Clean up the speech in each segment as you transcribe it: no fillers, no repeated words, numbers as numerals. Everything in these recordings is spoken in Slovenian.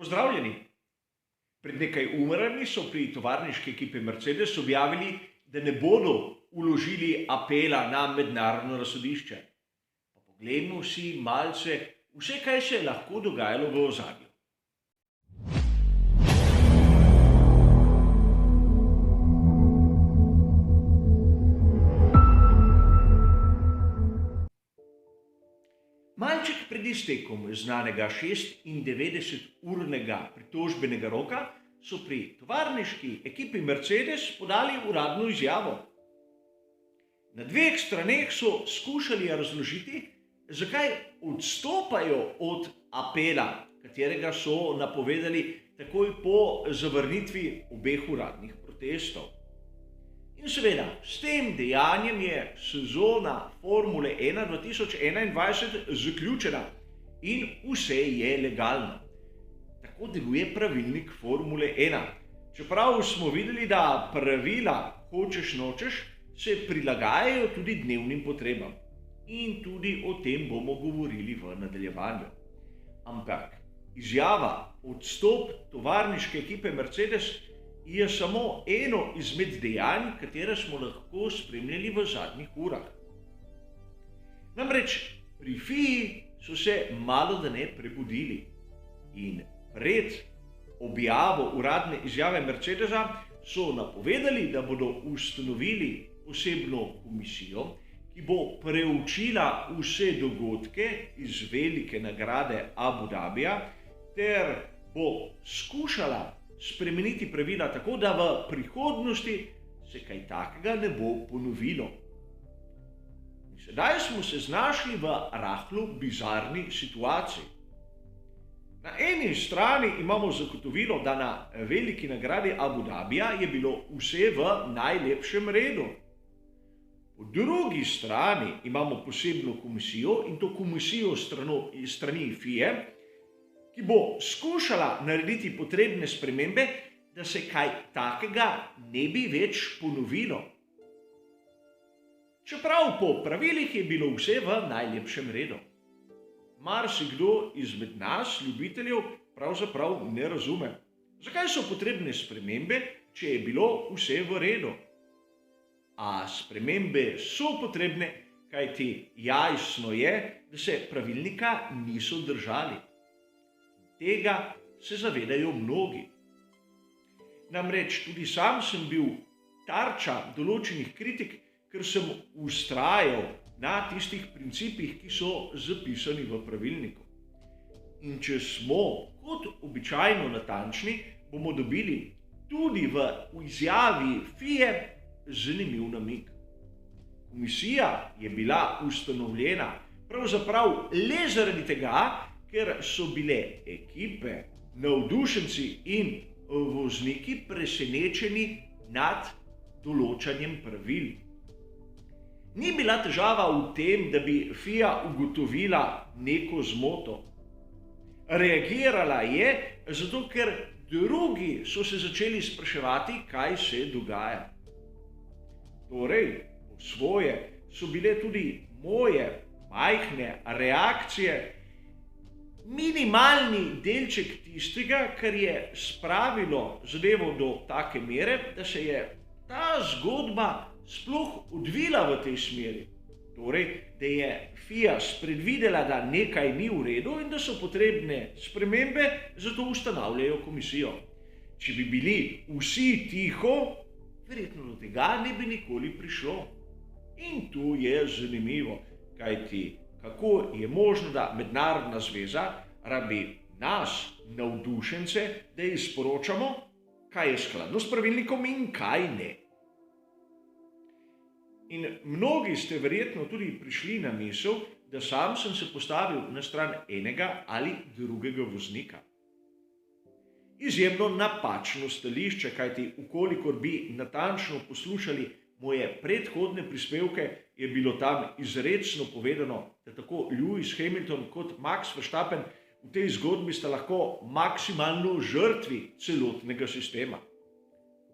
Pozdravljeni! Pred nekaj urami so pri tovarniški ekipi Mercedes objavili, da ne bodo vložili apela na mednarodno razsodišče. Pa poglejmo si malce vse, kaj se je lahko dogajalo v ozadju. Malček pred iztekom znanega 96-urnega pritožbenega roka so pri tovarniški ekipi Mercedes podali uradno izjavo. Na dveh straneh so skušali razložiti, zakaj odstopajo od apela, katerega so napovedali takoj po zavrnitvi obeh uradnih protestov. In seveda, s tem dejanjem je sezona Formule 1 2021 zaključena in vse je legalno. Tako deluje pravilnik Formule 1. Čeprav smo videli, da pravila hočeš nočeš se prilagajajo tudi dnevnim potrebam. In tudi o tem bomo govorili v nadaljevanju. Ampak izjava odstop tovarniške ekipe Mercedes je samo eno izmed dejanj, katera smo lahko spremljali v zadnjih urah. Namreč pri FIA so se malodane prebudili in pred objavo uradne izjave Mercedesa so napovedali, da bodo ustanovili posebno komisijo, ki bo preučila vse dogodke iz velike nagrade Abu Dhabija ter bo skušala spremeniti pravila tako, da v prihodnosti se kaj takega ne bo ponovilo. In sedaj smo se znašli v rahlo bizarni situaciji. Na eni strani imamo zagotovilo, da na veliki nagradi Abu Dhabija je bilo vse v najlepšem redu. Po drugi strani imamo posebno komisijo, in to komisijo strani FIA, ki bo skušala narediti potrebne spremembe, da se kaj takega ne bi več ponovilo. Čeprav po pravilih je bilo vse v najlepšem redu. Marsikdo izmed nas, ljubiteljev, pravzaprav ne razume, zakaj so potrebne spremembe, če je bilo vse v redu. A spremembe so potrebne, kajti jasno je, da se pravilnika niso držali. Tega se zavedajo mnogi. Namreč tudi sam sem bil tarča določenih kritik, ker sem vztrajal na tistih principih, ki so zapisani v pravilniku. In če smo kot običajno natančni, bomo dobili tudi v izjavi FIA zanimiv namig. Komisija je bila ustanovljena pravzaprav le zaradi tega, ker so bile ekipe, navdušenci in vozniki presenečeni nad določanjem pravil. Ni bila težava v tem, da bi FIA ugotovila neko zmoto. Reagirala je zato, ker drugi so se začeli spraševati, kaj se dogaja. Torej, po svoje so bile tudi moje majhne reakcije minimalni delček tistega, kar je spravilo zadevo do take mere, da se je ta zgodba sploh odvila v tej smeri. Torej, da je FIA spredvidela, da nekaj ni v redu in da so potrebne spremembe, zato ustanavljajo komisijo. Če bi bili vsi tiho, verjetno do tega ne bi nikoli prišlo. In tu je zanimivo, kajti kako je možno, da mednarodna zveza rabi nas, navdušence, da ji sporočamo, kaj je skladno s pravilnikom in kaj ne. In mnogi ste verjetno tudi prišli na misel, da sam sem se postavil na stran enega ali drugega voznika. Izjemno napačno stališče, kajti ukolikor bi natančno poslušali moje predhodne prispevke, je bilo tam izrecno povedano, da tako Lewis Hamilton kot Max Verstappen v tej zgodbi sta lahko maksimalno žrtvi celotnega sistema.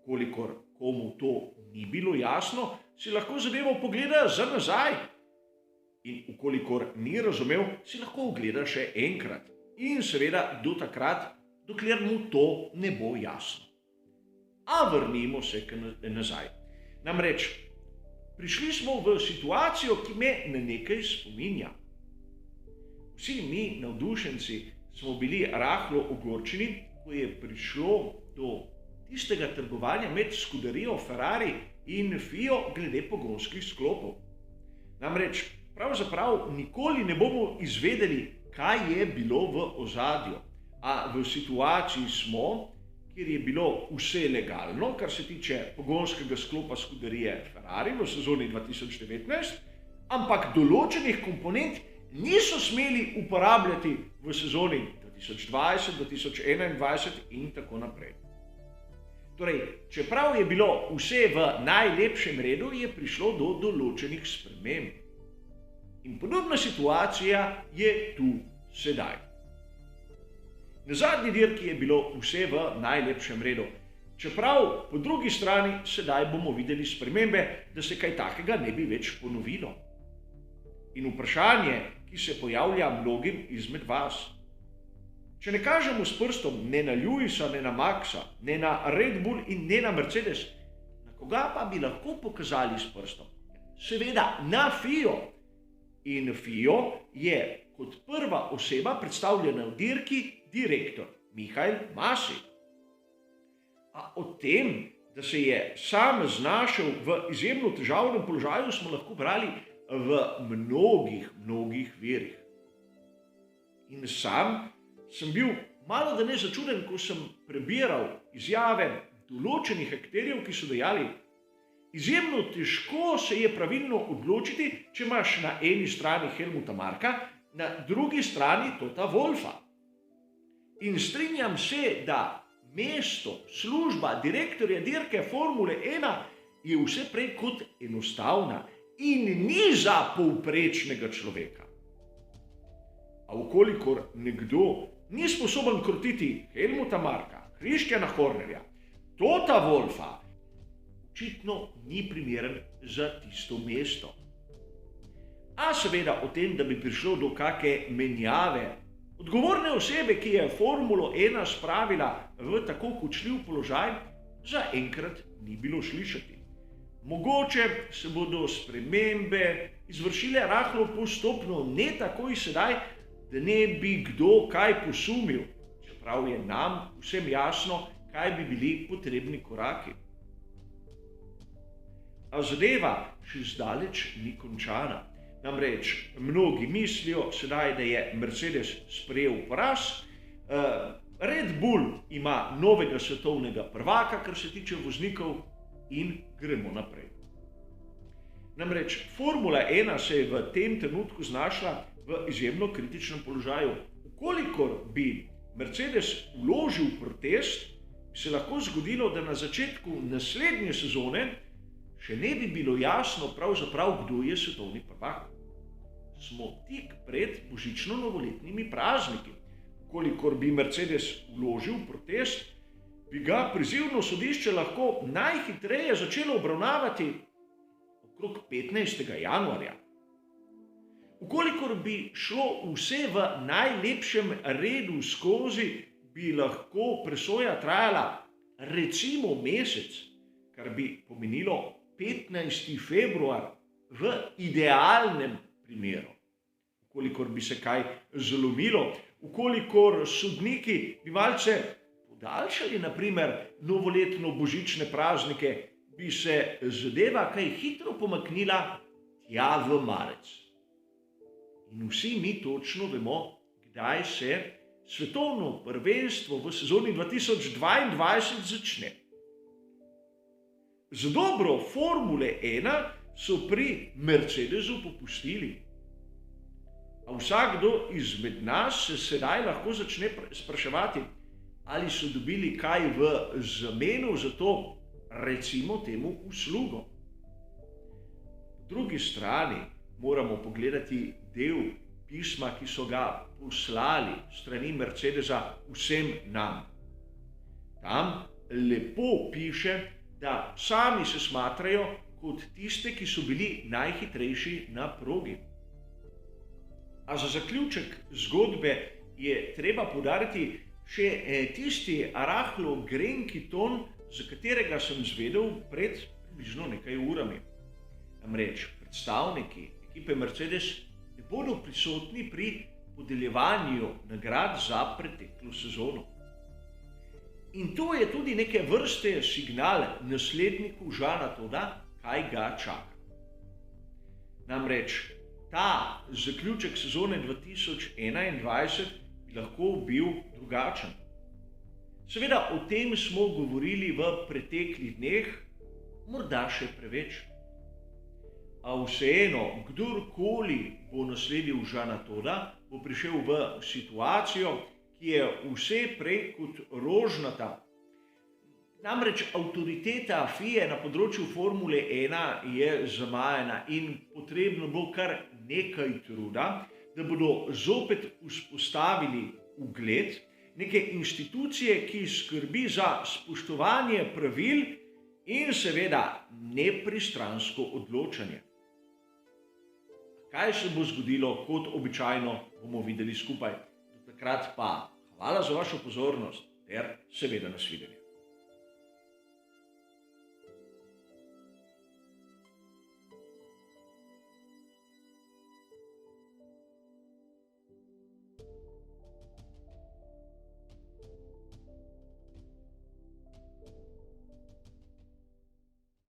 Ukolikor komu to ni bilo jasno, si lahko zadevo pogleda za nazaj. In ukolikor ni razumel, si lahko ogleda še enkrat. In seveda do takrat dokler mu to ne bo jasno. A vrnimo se nazaj. Namreč, prišli smo v situacijo, ki me na nekaj spominja. Vsi mi, navdušenci, smo bili rahlo ogorčeni, ko je prišlo do tistega trgovanja med skuderijo Ferrari in FIO glede pogonskih sklopov. Namreč, pravzaprav nikoli ne bomo izvedeli, kaj je bilo v ozadju. A v situaciji smo, kjer je bilo vse legalno, kar se tiče pogonskega sklopa skuderije Ferrari v sezoni 2019, ampak določenih komponent niso smeli uporabljati v sezoni 2020, 2021 in tako naprej. Torej, čeprav je bilo vse v najlepšem redu, je prišlo do določenih sprememb. In podobna situacija je tu sedaj. Na zadnji dirki je bilo vse v najlepšem redu, čeprav po drugi strani sedaj bomo videli spremembe, da se kaj takega ne bi več ponovilo. In vprašanje, ki se pojavlja mnogim izmed vas. Če ne kažemo s prstom ne na Lewisa, ne na Maxa, ne na Red Bull in ne na Mercedes, na koga pa bi lahko pokazali s prstom? Seveda na FIO. In FIO je kot prva oseba predstavljena v dirki direktor Michael Masi. A o tem, da se je sam znašel v izjemno težavnem položaju, smo lahko brali v mnogih virih. In sam sem bil malo da ne začuden, ko sem prebiral izjave določenih akterjev, ki so dejali: izjemno težko se je pravilno odločiti, če imaš na eni strani Helmuta Marka, na drugi strani Tota Wolffa. In strinjam se, da mesto, služba direktorja dirke Formule 1 je vse prej kot enostavna in ni za povprečnega človeka. A vkolikor nekdo ni sposoben krotiti Helmuta Marka, Christiana Hornerja, Tota Wolffa, očitno ni primeren za tisto mesto. A seveda o tem, da bi prišlo do kake menjave odgovorne osebe, ki je Formulo 1 spravila v tako kočljiv položaj, zaenkrat ni bilo slišati. Mogoče se bodo spremembe izvršile rahlo postopno, ne takoj sedaj, da ne bi kdo kaj posumil, čeprav je nam vsem jasno, kaj bi bili potrebni koraki. A zadeva še zdaleč ni končana. Namreč mnogi mislijo sedaj, da je Mercedes sprejel poraz, Red Bull ima novega svetovnega prvaka, kar se tiče voznikov, in gremo naprej. Namreč Formula 1 se je v tem trenutku znašla v izjemno kritičnem položaju. Ukolikor bi Mercedes vložil protest, bi se lahko zgodilo, da na začetku naslednje sezone še ne bi bilo jasno pravzaprav, kdo je svetovni prvak. Smo tik pred božično-novoletnimi prazniki. Kolikor bi Mercedes vložil protest, bi ga prizivno sodišče lahko najhitreje začelo obravnavati okrog 15. januarja. Ukolikor bi šlo vse v najlepšem redu skozi, bi lahko presoja trajala recimo mesec, kar bi pomenilo 15. februar v idealnem primeru. Ukolikor bi se kaj zlomilo, ukolikor sodniki bi malce podaljšali, naprimer, novoletno-božične praznike, bi se zadeva kaj hitro pomaknila tja v marec. In vsi mi točno vemo, kdaj se svetovno prvenstvo v sezoni 2022 začne. Z dobro Formule 1 so pri Mercedesu popustili. A vsakdo izmed nas se sedaj lahko začne spraševati, ali so dobili kaj v zameno za to, recimo temu, uslugo. Po drugi strani moramo pogledati del pisma, ki so ga poslali strani Mercedesa vsem nam. Tam lepo piše, da sami se smatrajo kot tiste, ki so bili najhitrejši na progi. A za zaključek zgodbe je treba poudariti še tisti rahlo grenki ton, za katerega sem zvedel pred približno nekaj urami. Namreč predstavniki ekipe Mercedes ne bodo prisotni pri podeljevanju nagrad za preteklo sezono. In to je tudi neke vrste signal nasledniku Jeana Todta, kaj ga čaka. Namreč ta zaključek sezone 2021 bi lahko bil drugačen. Seveda o tem smo govorili v preteklih dneh, morda še preveč. A vseeno, kdorkoli bo nasledil Jeana Todta, bo prišel v situacijo, ki je vse prej kot rožnata. Namreč avtoriteta FIE na področju Formule 1 je zamajena in potrebno bo kar nekaj truda, da bodo zopet vzpostavili ugled neke institucije, ki skrbi za spoštovanje pravil in seveda nepristransko odločanje. Kaj se bo zgodilo, kot običajno, bomo videli skupaj. Do takrat pa hvala za vašo pozornost ter seveda nasvidenje.